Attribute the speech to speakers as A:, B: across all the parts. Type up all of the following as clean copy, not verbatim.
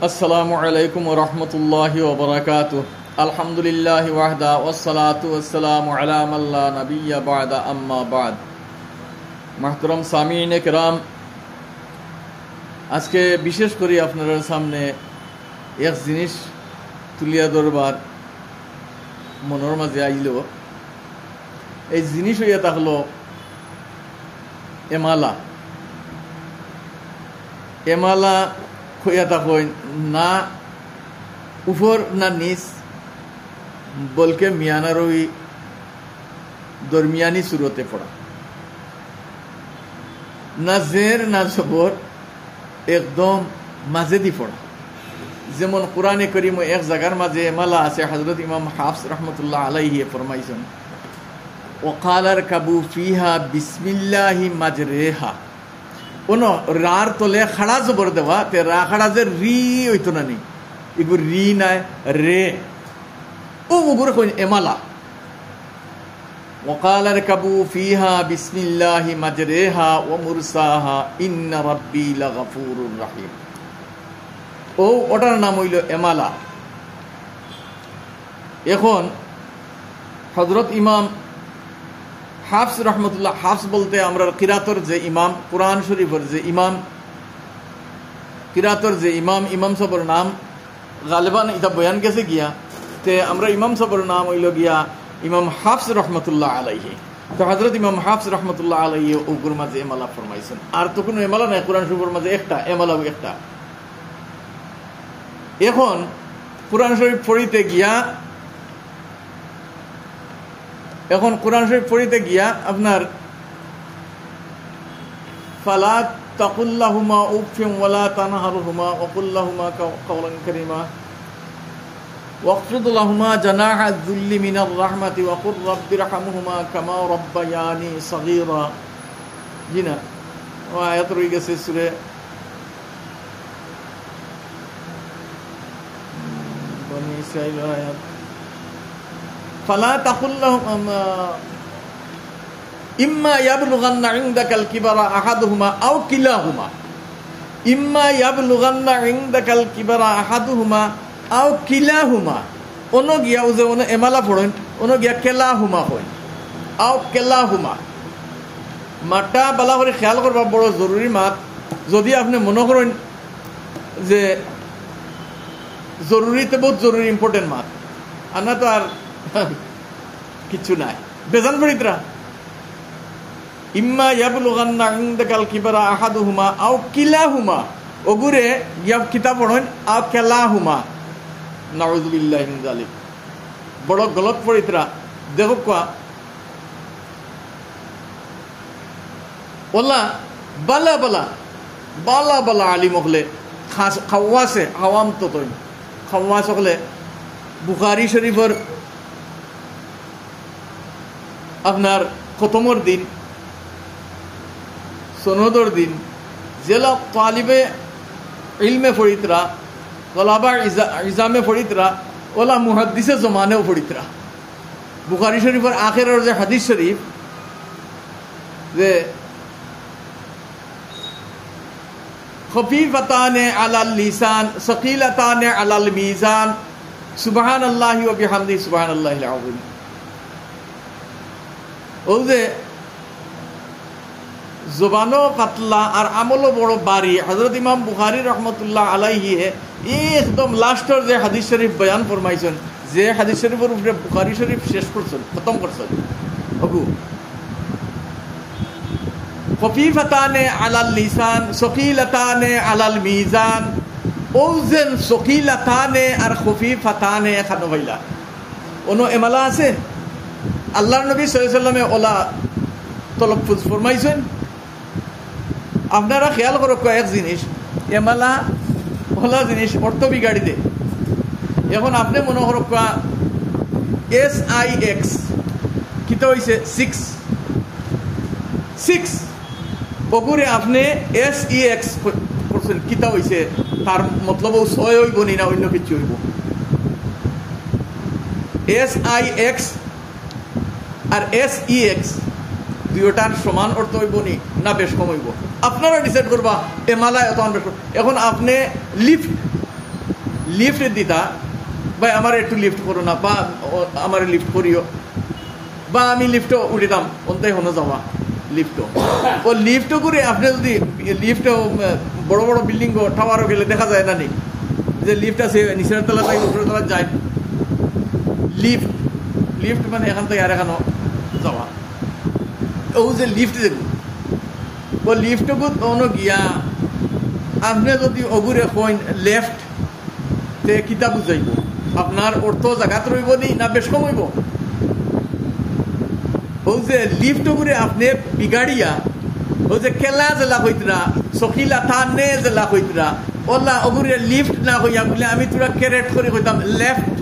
A: আসসালামু আলাইকুম ওয়া রাহমাতুল্লাহি ওয়া বারাকাতুহু। আলহামদুলিল্লাহি ওয়াহদা ওয়াসসালাতু ওয়াসসালামু আলা মান লা নাবিয়্যা বা'দা, আম্মা বা'দ। মুহতারাম সামিঈন কিরাম, আজকে বিশেষ করে আপনাদের সামনে এক জিনিস তুলিয়া ধরবার মনের মাঝে আইল। এই জিনিস হইয়া থাকলো এমালা। এমালা হইয়া থাকই না উপর না নিচ, বলকে মিয়ানারই দরমিয়ানি সুরতে পড়া, না জের না জবর, একদম মাঝে দি পড়া। যেমন কোরআনে করিম এক জায়গার মাঝে এমালা আছে। হযরত ইমাম হাফস রাহমাতুল্লাহ আলাইহি ফরমাইছেন, ওয়াকালার কাবু ফিহা বিসমিল্লাহি মাজরেহা। কোন রার তলে খাড়া জবর দেওয়া, তে রা খাড়া যে রি হইতো না, নি এগুলো রি নাই রে, ও ওগুলো কইন এমালা। ওয়াকালার কাবু ফিহা বিসমিল্লাহি মাজরেহা ওয়া মুরসাহা ইন্না রাব্বি লাগাফুরুর রাহিম। ও ওটার নাম হইল এমালা। এখন হযরত ইমাম হাফস রহমতুল্লাহ, হাফস বলতে আমরা কিরাতর যে ইমাম, কুরআন শরীফের যে ইমাম, কিরাতর যে ইমাম, ইমাম সাহেবের নাম গালিবান এটা বয়ান গেছে গিয়া, তে আমরা ইমাম সাহেবের নাম হইল গিয়া ইমাম হাফস রহমতুল্লাহ আলাইহি। তো হযরত ইমাম হাফস রহমতুল্লাহ আলাইহি ওগুর মাঝে এমালা ফরমাইছেন। আর তো কোনো এমালা নাই, কুরআন শরীফের মাঝে একটা এমালা, একটা। এখন কুরআন শরীফ পড়িতে গিয়া, এখন কোরআন শরীফ পড়িতে গিয়া আপনার ফালা তাকুল্লাহুমা উফিন ওয়ালা তানহারহুমা ওয়াকুল্লাহুমা কাওলান কারীমা ওয়াখফিদ লাহুমা জানাহা যুল্লি মিনার রাহমাতি ওয়াকুর রাব্বিরহামহুমা কামা রাব্বায়ানি সগীরা। জিনা ও আয়াত রয়ে গেছে সূরা বনি ইসরাঈল আয়াত। ফালা তাকুল্লাহুমা ইম্মা ইয়াবলুগান্না ইনদাকাল কিবারা আহাদুহুমা আও কিলাহুমা। ইম্মা ইয়াবলুগান্না ইনদাকাল কিবারা আহাদুহুমা আও কিলাহুমা। ono গিয়া ওজে ono এমালা পড়েন, ono গিয়া কেলাহুমা হয়, আও কেলাহুমা। মাঠটা বালা করে খেয়াল করবা, বড় জরুরি মাত। যদি আপনি মনে করেন যে জরুরিতে বহুত জরুরি ইম্পর্টেন্ট মাত, আনা তো আর কিছু নাই, বেজান ফরিদরা। ইম্মা ইয়াবলুগান্না ইনদাকাল কিবারা আহাদুহুমা আও কিলাহুমা, ওগুরে ইয়াব কিতাব পড়েন আও কেলাহুমা। নাউযু বিল্লাহি মিন যালিক, বড় গলত ফরিদরা। দেখো কোয়া ওলা বালা বালা বালা বালা আলিম হলে খাস খাওয়াসে আওয়াম তো তৈ খাওয়াস হলে বুখারী শরীফের আপনার খতমর দিন, সনদর দিন, জেলা তালিবে ইলমে ফরিদরা, তলাবা ইজামে ফরিদরা, ওলা মুহাদ্দিসে জমানেও ফরিদরা। বুখারী শরীফের আখেরের যে হাদিস শরীফ, যে খফীফাতানে আলাল লিসান সকিলাতানে আলাল মিজান সুবহানাল্লাহি ওয়া বিহামদিহি সুবহানাল্লাহিল আযীম। ও যে জবানও পাতলা আর আমলও বড় বাড়ি। হযরত ইমাম বুখারী রহমতুল্লাহ আলাইহি একদম লাস্টের যে হাদিস শরীফ বয়ান ফরমাইছেন, যে হাদিস শরীফের উপরে বুখারী শরীফ শেষ করছেন, খতম করছেন, ওগু খফীফাতানে আলাল লিসান সকিলাতানে আলাল মিজান। ও যে সকিলাতানে আর খফীফাতানে খানো ভাইলা ono এমালা আছে। আল্লাহর নবী সাল্লাল্লাহু আলাইহি ওয়াসাল্লামে ওলা তলফুজ ফরমাইছেন। আপনারা খেয়াল করো এক জিনিস, এমালা ওলা জিনিস অর্থ বিগাড়ি দে। এখন আপনি মনে করো SIX কিতা হইছে 6 ওগুরে আপনি SEX করছেন, কিতা হইছে তার মতলব 6 হইব নি না অন্য কিছু হইব। SIX আর SEX দুইটার সমান অর্থ হইব নি না বেশ কম হইব, আপনারা ডিসাইড করবা এমালা এত। এখন আপনি লিফট লিফট দিতা ভাই আমার একটু লিফট করো না, বা আমার লিফট করিও, বা আমি লিফটও উঠিতাম অন্তাই হনো যাওয়া লিফটও ও লিফটও করে আপনি যদি লিফটও বড় বড় বিল্ডিং টাওয়ারও গেলে দেখা যায় না নি যে লিফট আছে নিচের তলা থেকে উপরের তলা যায়। লিফট লিফট মানে এখান থেকে আর এখানো যাওয়া, ও যে লিফট দেখুন ও লিফটকু তখন গিয়া আপনি যদি অগুরে কইন লেফট তে কিতা বুঝাইব, আপনার অর্থ জায়গাত রইব নি না বেশ কম হইব? ও যে লিফট করে আপনি বিগাড়িয়া ও যে কেলা জেলা হইতরা চকিলা থানে জেলা হইতরা ওলা অগুরে লিফট না হইয়া বলে আমি তোরা ক্যারেট করে হইতাম লেফট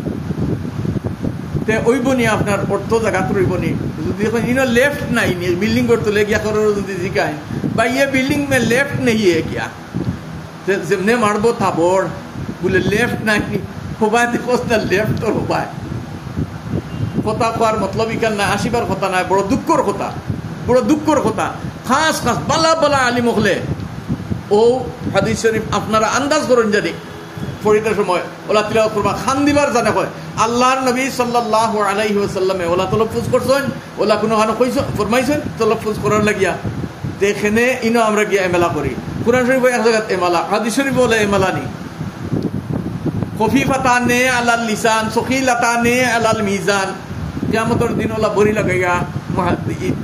A: তে ওইব নি আপনার অর্থ জায়গাত রইব নি। যদি এখন ইনো লেফট নাই নি বিল্ডিং করতে লেগিয়া করো যদি জিকায় বা ইয়ে বিল্ডিং মে লেফট নেই है क्या, যেমনে মারবো থাপড় বলে লেফট নাই হবাই দেখো না লেফট তোর হবাই কথা কোয়ার মতলব ইকান না আসিবার কথা নাই, বড় দুঃখর কথা, বড় দুঃখর কথা। খাস খাস বালা বালা আলিম হলে ও হাদিস শরীফ আপনারা আন্দাজ করেন জানি ফরিদার সময় ওলা তিলাওয়াত করবা খান দিবার জানে হয় আল্লাহর নবী সাল্লাল্লাহু আলাইহি ওয়াসাল্লামে ওলা তলফুজ করছেন, ওলা কোনো হানো কইছেন ফরমাইছেন তলফুজ করার লাগিয়া দেখেনে ইনো আমরা গিয়া এমেলা করি। কুরআন শরীফ এক জায়গাত এমালা, হাদিস শরীফ বলে এমালা নি। খফিফাতানে আলাল লিসান সখিলাতানে আলাল মিজান, কিয়ামতের দিন ওলা বরি লাগাইয়া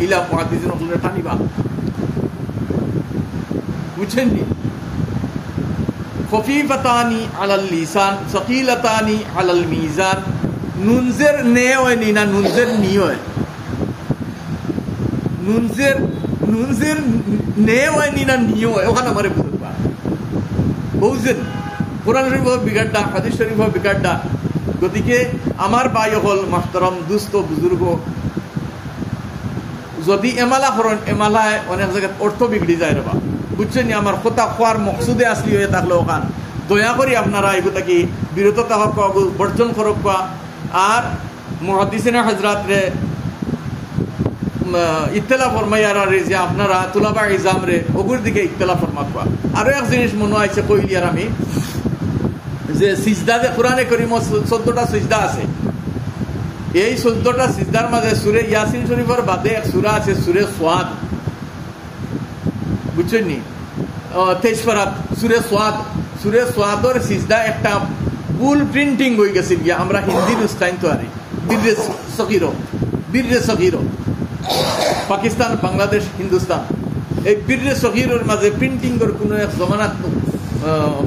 A: ইলা মুহাদ্দিসিন ওগুলো টানিবা, বুঝছেন নি? খফিফাতানি আলাল লিসান সখিলাতানি আলাল মিজান, নুনজের নে হয় নি না নুনজের নি হয়, নুনজের নুনজের নে হয় নি না নি হয় ওখানে আমারে বুঝবা বুঝছেন। কোরআন শরীফ বিগাড়টা হাদিস শরীফ বিগাড়টা। গতিকে আমার ভাই হল মাহতারাম দুস্থ বুজুর্গ যদি এমালা করেন এমালায় অনেক জায়গায় অর্থ বিগড়ি যায় রবা, বুঝছেন? আমার কথা খোয়ার মকসুদে আসলি হয়ে থাকলে ওখান দয়া করি আপনারা এগুলো কি বিরত থাকা বর্জন করক কোয়া। আর মুহাদ্দিসিনে হযরত রে ইত্তেলা ফরমাইয়ার যে আপনারা তুলাবা ইজাম রে ওগুর দিকে ইত্তেলা ফরমা কোয়া। আরো এক জিনিস মনে হয়েছে কইলিয়ার আমি যে সিজদা যে কোরআনে করিম 14টা সিজদা আছে, এই 14টা সিজদার মাঝে সূরা ইয়াসিন শরীফের বাদে এক সূরা আছে সূরা সোয়াদ, বুঝছেন নি? 23 পারা সূরা সোয়াদ, সূরা সোয়াদর সিজদা একটা ফুল প্রিন্টিং হয়ে গেছে গিয়া আমরা হিন্দি নুস্কাইন তো আরি বীরে সগীর পাকিস্তান বাংলাদেশ হিন্দুস্তান এই বীরে সগীরের মাঝে প্রিন্টিংয়ের কোনো এক জমানাত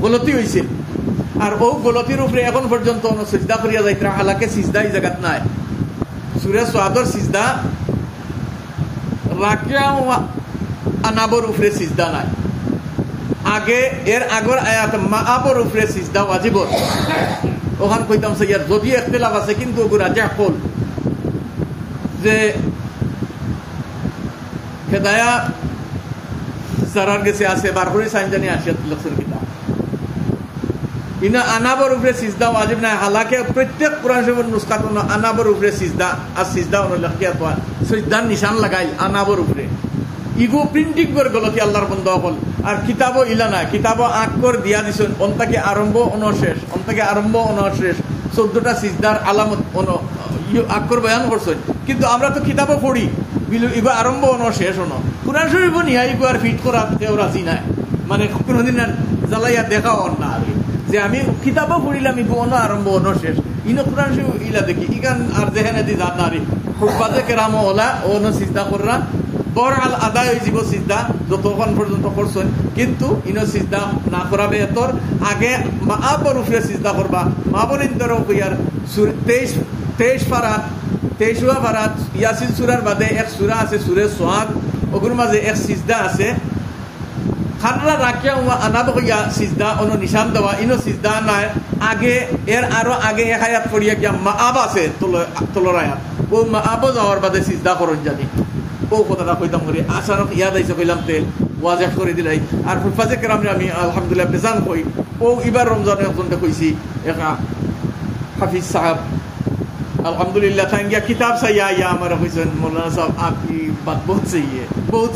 A: গলতি হয়েছিল। আর ও গলতির উপরে এখন পর্যন্ত সিজদা করিয়া যাইতরা, হালাকে সিজদা এই জায়গাত নাই। সূরা সোয়াদর সিজদা রাকিয়া আনাবর উপরে সিজদা নাই, আগে এর আগর আয়াত মাআবর উপরে সিজদা ওয়াজিব। ওখান কইতাম সাইয়ার যদি ইখতিলাফ আছে কিন্তু ওগুরা যা কল যে হেদায়া সারার গেছে আছে বারহরি সাইনজানি আসিয়াত লক্ষণ কিতাব ইনা আনাবর উপরে সিজদা ওয়াজিব নাই, হালাকে প্রত্যেক কোরআন শরীফের নুসখাত আনাবর উপরে সিজদা আর সিজদা অন লখিয়াত ওয়া সিজদার নিশান লাগাই আনাবর উপরে ইগো প্রিন্টিং করে গলতি আল্লাহর বন্ধ হল। আর কিতাবও ইলা নাই, কিতাবও আঁকর দিয়া দিছেন অন্তাকে আরম্ভ অনশেষ, অন্তাকে আরম্ভ অনশেষ 14টা সিজদার আলামত আঁকর বয়ান করছেন। কিন্তু আমরা তো কিতাবও পড়ি ইগো আরম্ভ অনশেষ অন কোরআন শরীফ নিয়া ইগো আর ফিট করা কেউ রাজি নাই, মানে কোনোদিন আর জ্বালাইয়া দেখাও না আর যে আমি কিতাবও পড়িলাম ইগো অন আরম্ভ অনশেষ ইনো কোরআন শরীফ ইলা দেখি ইগান আর যেখানে দি জান নারী হুব্বাজে কেরামো ওলা অন সিজদা কররা বরহাল আদায় হয়ে যাব সিজদা যতক্ষণ পর্যন্ত করছেন, কিন্তু ইনো সিজদা না করাবে এতর আগে মাআবর উপরে সিজদা করবা। মাবনিন তরফ ইয়ার 23 পারাত 23 পারাত ইয়াসিন সূরার বাদে এক সূরা আছে সূরা সোয়াদ, ওগুর মাঝে এক সিজদা আছে খানরা রাখিয়া আনাব হইয়া সিজদা অন নিশান দেওয়া ইনো সিজদা নাই। আগে এর আরো আগে এক আয়াত পড়িয়া গিয়া মাআব আছে তলর আয়াত, ও মাআব যাওয়ার বাদে সিজদা করন জানি ও কথাটা কইতাম করি আচানক ইয়াদ আইসে কইলাম তে ওয়াজেহ করে দিলাই। আর হুফাজে কেরামরে আমি আলহামদুলিল্লাহ বেজান কই ও এবার রমজানে একজনকে কইছি একা হাফিজ সাহেব আলহামদুলিল্লাহ থ্যাংক ইয়া কিতাব চাইয়া ইয়া আমার কইছেন মৌলানা সাহেব আপনি বাত বহুত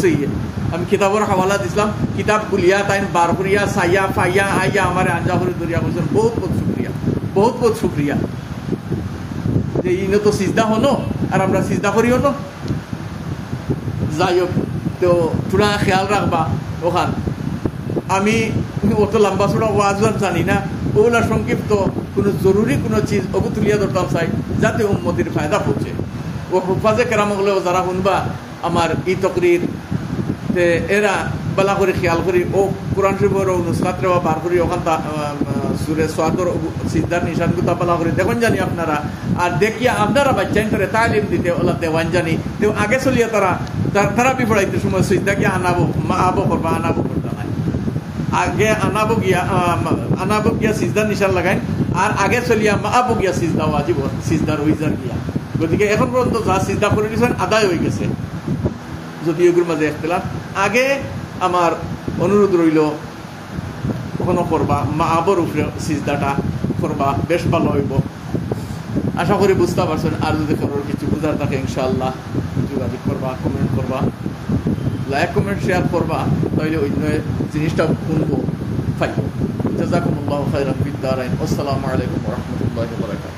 A: চাইয়ে আমি কিতাবের হাওয়ালা দিছিলাম, কিতাব খুলিয়া তাই বার করিয়া চাইয়া ফাইয়া আইয়া আমার আঞ্জা করে দরিয়া করছেন। বহুত বহুত শুক্রিয়া, বহুত বহুত শুক্রিয়া। যে ইনো তো সিজদা হনো আর আমরা সিজদা করিও না। যাই হোক, তো তোরা খেয়াল রাখবা ওখান। আমি অত লম্বা চড়া ওয়াজ জানি না, ওগুলা সংক্ষিপ্ত কোনো জরুরি কোনো চিজ ওগু তুলিয়া ধরতাম চাই যাতে উম্মতির ফায়দা পড়ছে। ও হুফাজে কেরামগুলো যারা শুনবা আমার ই তকরির, এরা বেলা করে খেয়াল করি ও কোরআন শরীফের নুসখাতরে বার করি ওখান সুরে সোয়াদর সিদ্ধার নিশানগুতা বেলা করে দেখুন জানি আপনারা। আর দেখিয়া আপনারা বাচ্চাইন করে তালিম দিতে ওলা দেওয়ান জানি তো আগে চলিয়া তারা বিপড়াইতে সময় সিদ্ধা গিয়া আনাবো মা আবো করবা, আনাবো করতে নাই। আগে আনাবো গিয়া সিজদার নিশান লাগাইন, আর আগে চলিয়া মা আবো গিয়া সিজদা ওয়াজিব, সিজদার ওইজার গিয়া। গতিকে এখন পর্যন্ত যা সিজদা করে দিয়েছেন আদায় হয়ে গেছে, যদি এগুলোর মাঝে একতলাফ। আগে আমার অনুরোধ রইল কখনো করবা মা আবর উপরে সিজদাটা করবা, বেশ ভালো হইব। আশা করি বুঝতে পারছেন। আর যদি কারোর কিছু বুঝার থাকে ইনশাআল্লাহ যোগাযোগ করবা, কমেন্ট করবা, লাইক কমেন্ট শেয়ার করবা, তাহলে অন্য জিনিসটা শুনবো পাই। জাযাকুমুল্লাহু খাইরান ফিদ দারাইন। আসসালামু আলাইকুম ওয়া রাহমাতুল্লাহি ওয়া বারাকাতুহু।